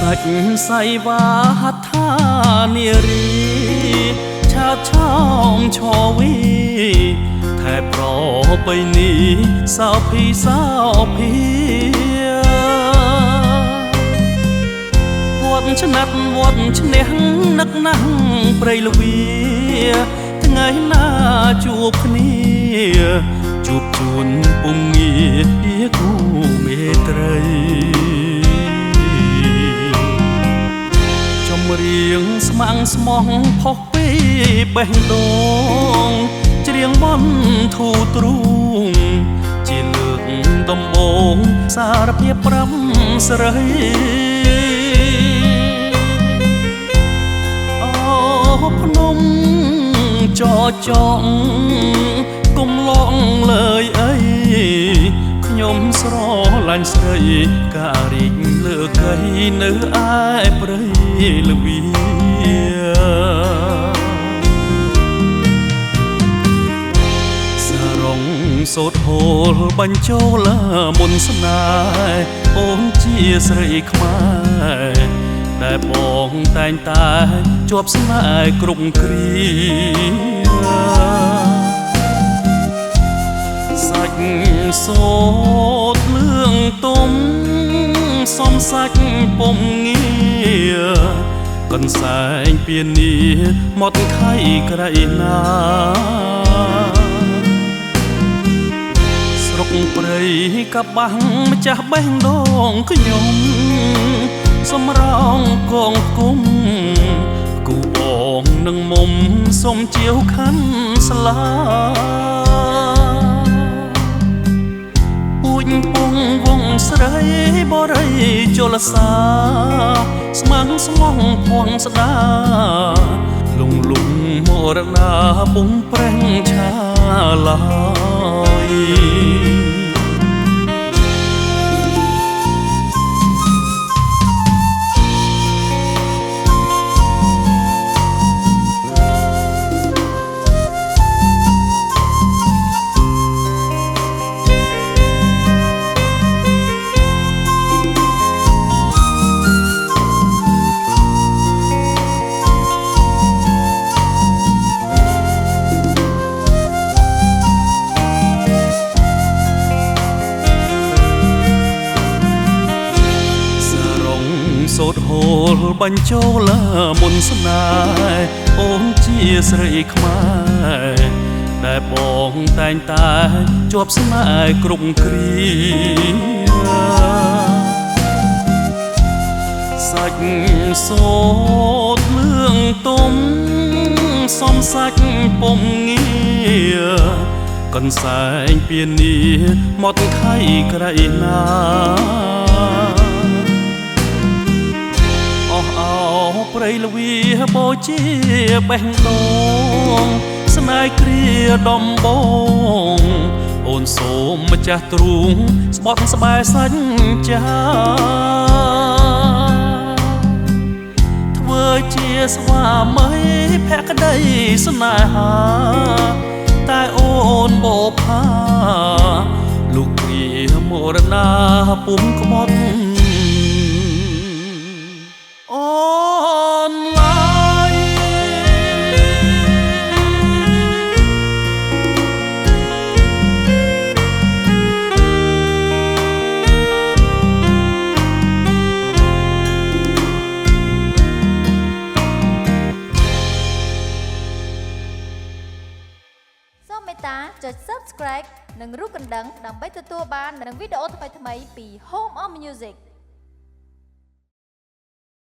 សាច់សៃវាហដ្ឋានារីឆាតឆោមឈវីថែប្របីនេះសោភីសោភាវត្តឆ្នាំវត្តឈ្នះនឹកណាស់ព្រៃលវីថ្ងៃណាជួបគ្នាជួបជួនពុំងាគូមេត្រីរៀងស្មាំងស្មោះផុសពីបេះដូងច្រៀងបន់ធូទ្រូងជាលើកដំបូងសារភាពប្រាំស្រីអូភ្នំចចង់គុំឡងលើយអីខ្ញុំស្រឡាញ់ស្រីការីកលើកៃនៅឯព្រៃលវីសារងសូត្រហូលបញ្ចូលមុនស្នេហ៍អូនជាស្រីខ្មែរតែបងតែងតែជាប់ស្នេហ៍គ្រប់គ្រាសាច់សូត្រលឿងទុំសំសាច់ពុំងារកន្សែងពៀនីមកខៃក្រៃណាស្រុកព្រៃកបាំងម្ចាស់បេះដូងខ្ញុំសំរងកងគុំគូបងនឹងមុំសុំជាវខណ្ឌស្លាពងវងស្រីបរិយជលសាស្មាំងស្មងភងស្ដាលងលងមរណាពុំប្រេងឆាឡើយសូត្រហូលបញ្ចូលមុនស្នេហ៍អូនជាស្រីខ្មែរតែបងតែងតែជាប់ស្នេហ៍គ្រប់គ្រាសាច់សូត្រលឿងទុំសំសាច់ពុំងារកន្សែងពៀនីមកខៃក្រៃណាព្រៃលវីបូជាបេះដូងស្នេហ៍គ្រាដំបងអូនសូមម្ចាស់ទ្រូងស្បត់ស្បែសាច់ចាធ្វើជាស្វាមីភក្តីស្នេហាតែអូនបោផាលោកគ្រាមរណាពុំក្បត់មេតាចុច Subscribe និងរូបកណ្ដឹងដើម្បីទទួលបាននូវវីដេអូថ្មីៗពី Home of Music